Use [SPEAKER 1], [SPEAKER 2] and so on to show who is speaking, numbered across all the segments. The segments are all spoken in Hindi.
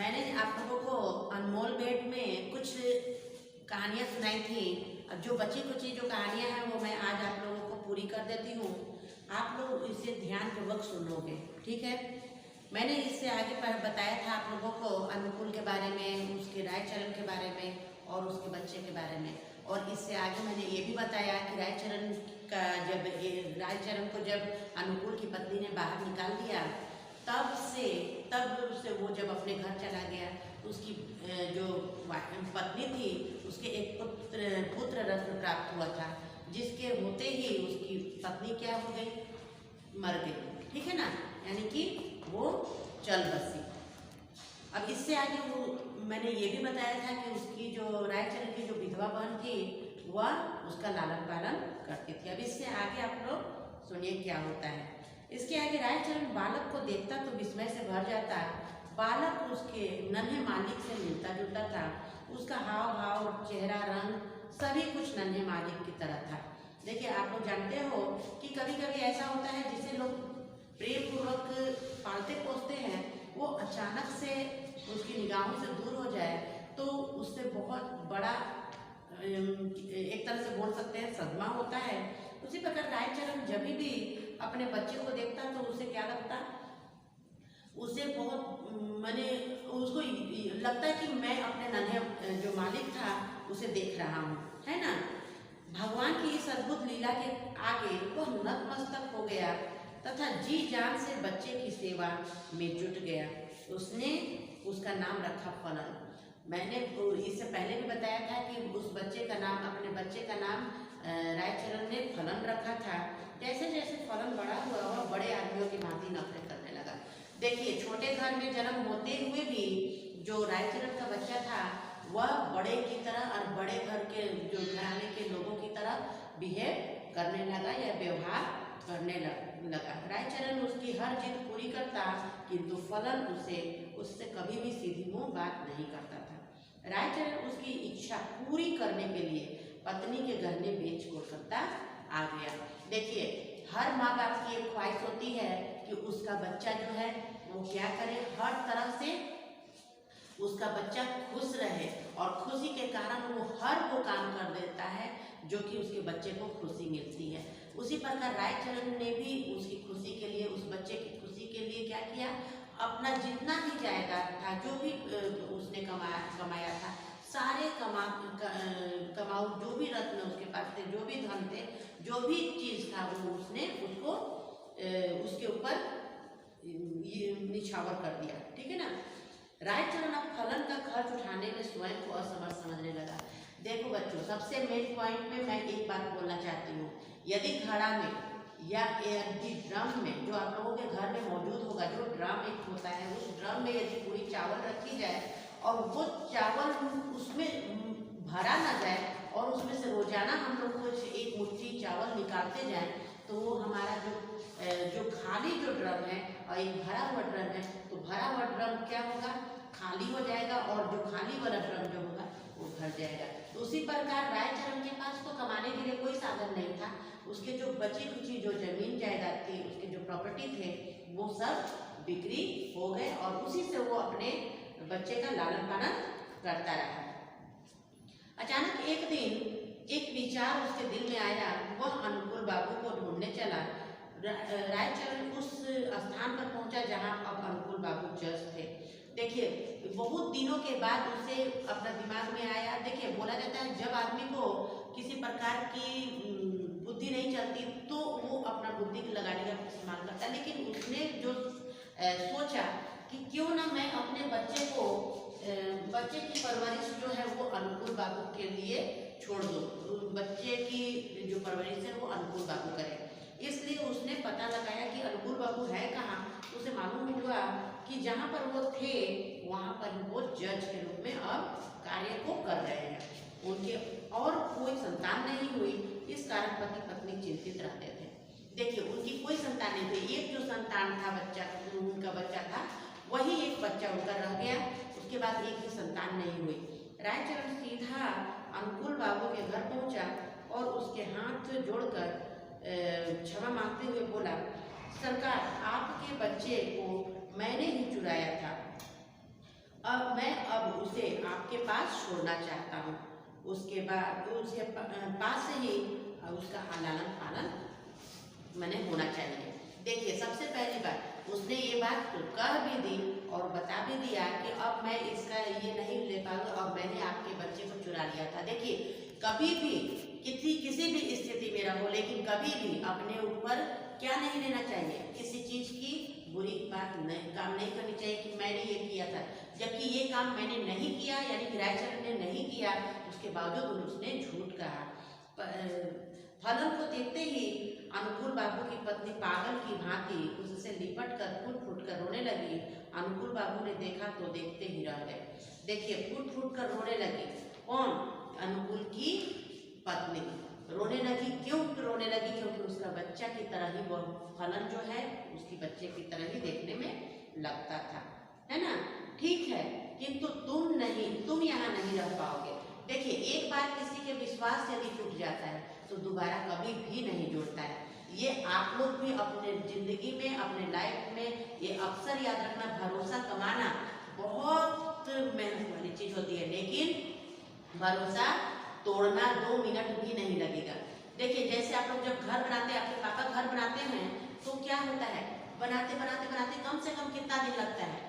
[SPEAKER 1] मैंने आप लोगों को अनमोल बेड में कुछ कहानियाँ सुनाई थी। अब जो बची कुची जो कहानियाँ हैं वो मैं आज आप लोगों को पूरी कर देती हूँ। आप लोग इसे ध्यानपूर्वक सुनोगे, ठीक है। मैंने इससे आगे बताया था आप लोगों को अनुकूल के बारे में, उसके रायचरण के बारे में और उसके बच्चे के बारे में। और इससे आगे मैंने ये भी बताया कि रायचरण को जब अनुकूल की पत्नी ने बाहर निकाल दिया तब से वो जब अपने घर चला गया तो उसकी जो पत्नी थी उसके एक पुत्र रत्न प्राप्त हुआ था, जिसके होते ही उसकी पत्नी क्या हो गई, मर गई, ठीक है ना। यानी कि वो चल बसी। अब इससे आगे वो मैंने ये भी बताया था कि उसकी जो रायचरण की जो विधवा बहन थी वह उसका लालन पालन करती थी। अब इससे आगे आप लोग सुनिए क्या होता है। इसके आगे रायचरण बालक को देखता तो विस्मय से भर जाता। बालक उसके नन्हे मालिक से मिलता जुलता था। उसका हाव भाव, चेहरा, रंग सभी कुछ नन्हे मालिक की तरह था। देखिए, आप लोग जानते हो कि कभी कभी ऐसा होता है जिसे लोग प्रेम पूर्वक पालते पोसते हैं, वो अचानक से उसकी निगाहों से दूर हो जाए तो उससे बहुत बड़ा एक तरह से बोल सकते हैं सदमा होता है। उसी प्रकार रायचरण जब भी अपने बच्चे को देखता तो उसे क्या लगता, उसे बहुत माने उसको लगता है कि मैं अपने नन्हे जो मालिक था उसे देख रहा हूँ, है ना। भगवान की इस अद्भुत लीला के आगे वह नतमस्तक हो गया तथा जी जान से बच्चे की सेवा में जुट गया। उसने उसका नाम रखा फलन। मैंने इससे पहले भी बताया था कि उस बच्चे का नाम, अपने बच्चे का नाम रायचरण ने फलन रखा था। जैसे जैसे फलन बड़ा हुआ वह बड़े आदमियों की भांति नखरे करने लगा। देखिए, छोटे घर में जन्म होते हुए भी जो रायचरण का बच्चा था वह बड़े की तरह और बड़े घर के जो घराने के लोगों की तरह बिहेव करने लगा या व्यवहार करने लगा। रायचरण उसकी हर जिद पूरी करता, किंतु फलन उससे कभी भी सीधी मुंह बात नहीं करता था। रायचरण उसकी इच्छा पूरी करने के लिए पत्नी के गहने बेच कोलकाता आ गया। देखिए, हर माँ बाप की एक ख्वाहिश होती है कि उसका बच्चा जो है वो क्या करे, हर तरह से उसका बच्चा खुश रहे और खुशी के कारण वो हर वो काम कर देता है जो कि उसके बच्चे को खुशी मिलती है। उसी प्रकार रायचरण ने भी उसकी खुशी के लिए, उस बच्चे की खुशी के लिए क्या किया, अपना जितना भी जायदाद था, जो भी उसने कमाया था, सारे कमाऊ जो भी रत्न उसके पास थे, जो भी धन थे, जो भी चीज़ था वो उसने उसको उसके ऊपर निछावर कर दिया, ठीक है ना। रायचरण अब फलन का खर्च उठाने में स्वयं को असमर्थ समझने लगा। देखो बच्चों, सबसे मेन पॉइंट में मैं एक बात बोलना चाहती हूँ। यदि घड़ा में या यदि ड्रम में, जो आप लोगों के घर में मौजूद होगा, जो ड्रम एक होता है, उस ड्रम में यदि पूरी चावल रखी जाए और वो चावल उसमें भरा ना जाए और उसमें से रोजाना हम लोग कुछ एक मुट्ठी चावल निकालते जाएं, तो वो हमारा जो खाली जो ड्रम है और एक भरा हुआ ड्रम है, तो भरा हुआ ड्रम क्या होगा, खाली हो जाएगा और जो खाली वाला ड्रम जो होगा वो भर जाएगा। तो उसी प्रकार रायचरण के पास तो कमाने के लिए कोई साधन नहीं था। उसके जो बची खुची जो जमीन जायदाद थी, उसके जो प्रॉपर्टी थे, वो सब बिक्री हो गए और उसी से वो अपने बच्चे का लालन पालन करता रहा। अचानक एक दिन एक विचार उसके दिल में आया। वह अनुकूल बाबू को ढूंढने चला। रायचरण उस स्थान पर पहुंचा जहां अब अनुकूल बाबू जज थे। देखिए, बहुत दिनों के बाद उसे अपना दिमाग में आया। देखिए, बोला जाता है जब आदमी को किसी प्रकार की बुद्धि नहीं चलती तो वो अपना बुद्धि लगाने का इस्तेमाल करता है। लेकिन उसने जो सोचा कि क्यों ना मैं अपने बच्चे की परवरिश जो है वो अनुकूल बाबू के लिए छोड़ दूँ, बच्चे की जो परवरिश है वो अनुकूल बाबू करें। इसलिए उसने पता लगाया कि अनुकूल बाबू है कहाँ। उसे मालूम हुआ कि जहाँ पर वो थे वहाँ पर वो जज के रूप में अब कार्य को कर रहे हैं। उनके और कोई संतान नहीं हुई, इस कारण पति पत्नी चिंतित रहते थे। देखिए, उनकी कोई संतान नहीं थी। एक जो संतान था, उनका बच्चा था, वही एक बच्चा उनका रह गया। उसके बाद एक ही संतान नहीं हुई। रायचरण सीधा अनुकूल बाबू के घर पहुंचा और उसके हाथ जोड़कर क्षमा मांगते हुए बोला, सरकार, आपके बच्चे को मैंने ही चुराया था। अब उसे आपके पास छोड़ना चाहता हूँ। उसके बाद उसके पास से ही उसका लालन पालन मैंने होना चाहिए। देखिए, सबसे पहली बात उसने ये बात तो कह भी दी और बता भी दिया कि अब मैं इसका ये नहीं ले पाऊंगा और मैंने आपके बच्चे को चुरा लिया था। देखिए, कभी भी किसी भी स्थिति में रहो, लेकिन कभी भी अपने ऊपर क्या नहीं लेना चाहिए, किसी चीज की बुरी बात नहीं काम नहीं करनी चाहिए कि मैंने ये किया था, जबकि ये काम मैंने नहीं किया, यानी कि रायचरण ने नहीं किया, उसके बावजूद उसने झूठ कहा। फलन को देखते ही अनुकूल बाबू की पत्नी पागल की भांति उससे लिपट कर फूट फूट कर रोने लगी। अनुकूल बाबू ने देखा तो देखते ही रह गए। देखिए, फूट फूट कर रोने लगी। कौन? अनुकूल की पत्नी रोने लगी। क्यों रोने लगी? क्योंकि उसका बच्चा की तरह ही वह फलन जो है उसकी बच्चे की तरह ही देखने में लगता था, है ना। ठीक है, किंतु तुम यहाँ नहीं रह पाओगे। देखिए, एक बार किसी के विश्वास यदि टूट जाता है तो दोबारा कभी भी नहीं जुड़ता है। ये आप लोग भी अपने जिंदगी में, अपने लाइफ में ये अक्सर याद रखना, भरोसा कमाना बहुत मेहनत वाली चीज होती है, लेकिन भरोसा तोड़ना 2 मिनट भी नहीं लगेगा। देखिए, जैसे आप लोग जब घर बनाते हैं, आपके पापा घर बनाते हैं तो क्या होता है, बनाते बनाते बनाते कम से कम कितना दिन लगता है?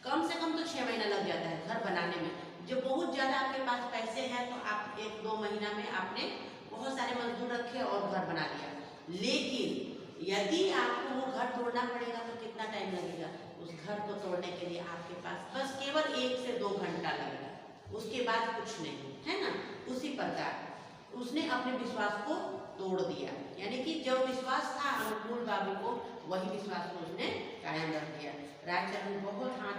[SPEAKER 1] कम से कम तो 6 महीना लग जाता है घर बनाने में। जब बहुत ज्यादा आपके पास पैसे हैं तो आप 1-2 महीना में आपने बहुत सारे मजदूर रखे और घर बना लिया। लेकिन यदि आपको वो घर तोड़ना पड़ेगा तो कितना टाइम लगेगा? उस घर को तोड़ने के लिए आपके पास बस केवल 1 से 2 घंटा लगेगा, उसके बाद कुछ नहीं, है ना। उसी प्रकार उसने अपने विश्वास को तोड़ दिया, यानी कि जो विश्वास था अनुकूल बाबू को, वही विश्वास को उसने कायम रख दिया। रायचरण बहुत हाथ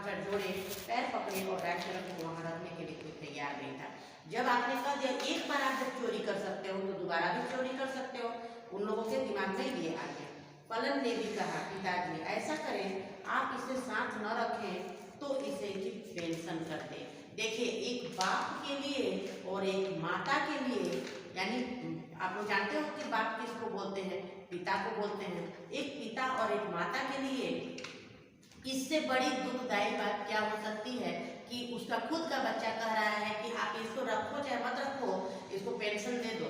[SPEAKER 1] पैर जोड़े, पैर पकड़े और रायचरण को वहां रखने के लिए कोई तैयार नहीं था। जब आपने कह दिया एक बार आप जब चोरी कर सकते हो तो दोबारा भी चोरी कर सकते हो, उन लोगों के दिमाग में ये आ गया। फलन ने भी कहा, पिताजी ऐसा करें, आप इसे साथ न रखें तो इसे की पेंशन कर दें। देखिए, एक बाप के लिए और एक माता के लिए, यानी आप लोग जानते हो कि बाप किसको बोलते हैं? पिता को बोलते हैं। एक पिता और एक माता के लिए इससे बड़ी दुखदायी बात क्या हो सकती है कि उसका खुद का बच्चा कह रहा है कि आप इसको रखो चाहे मत रखो, इसको पेंशन दे दो।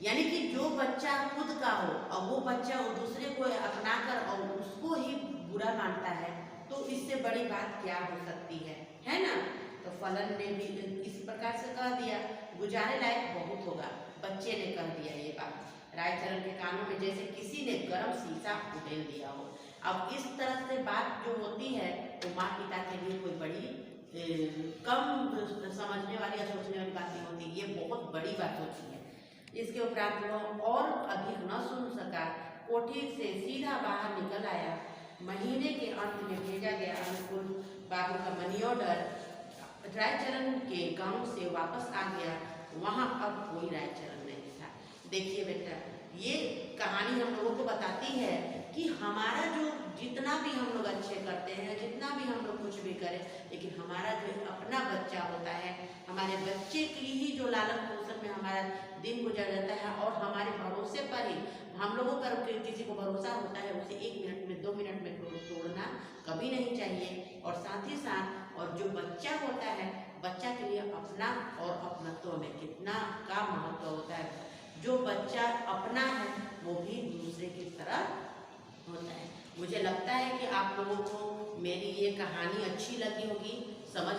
[SPEAKER 1] यानी कि जो बच्चा खुद का हो और वो बच्चा वो दूसरे को अपनाकर और उसको ही बुरा मानता है, तो इससे बड़ी बात क्या हो सकती है ना। तो फलन ने भी इस प्रकार से कह दिया। गुजारे लायक बहुत होगा, बच्चे ने कह दिया ये बात। रायचरण के कानों में जैसे किसी ने गर्म शीशा उड़ेल दिया हो। अब इस तरह से बात जो होती है वो माँ पिता के लिए कोई बड़ी कम समझने वाली या सोचने वाली बात नहीं होती, ये बहुत बड़ी बात होती है। इसके उपरांत वो और अधिक न सुन सका, कोठी से सीधा बाहर निकल आया। महीने के अंत में भेजा गया अनुकूल बाबू का मनी ऑर्डर रायचरण के गांव से वापस आ गया। वहां अब कोई रायचरण नहीं था। देखिए बेटा, ये कहानी हम लोगों को बताती है कि हमारा जो जितना भी हम लोग अच्छे करते हैं, जितना भी हम लोग कुछ भी करें, लेकिन हमारा जो अपना बच्चा होता है, हमारे बच्चे की ही जो लालन पोषण में हमारा दिन गुजर जाता है और हमारे भरोसे पर ही हम लोगों पर किसी को भरोसा होता है, उसे 1 मिनट में 2 मिनट में तोड़ना कभी नहीं चाहिए। और साथ ही साथ और जो बच्चा होता है, बच्चा के लिए अपना और अपनत्व में कितना का महत्व होता है। जो बच्चा अपना है वो भी दूसरे की तरह होता है। मुझे लगता है कि आप लोगों को मेरी ये कहानी अच्छी लगी होगी, समझ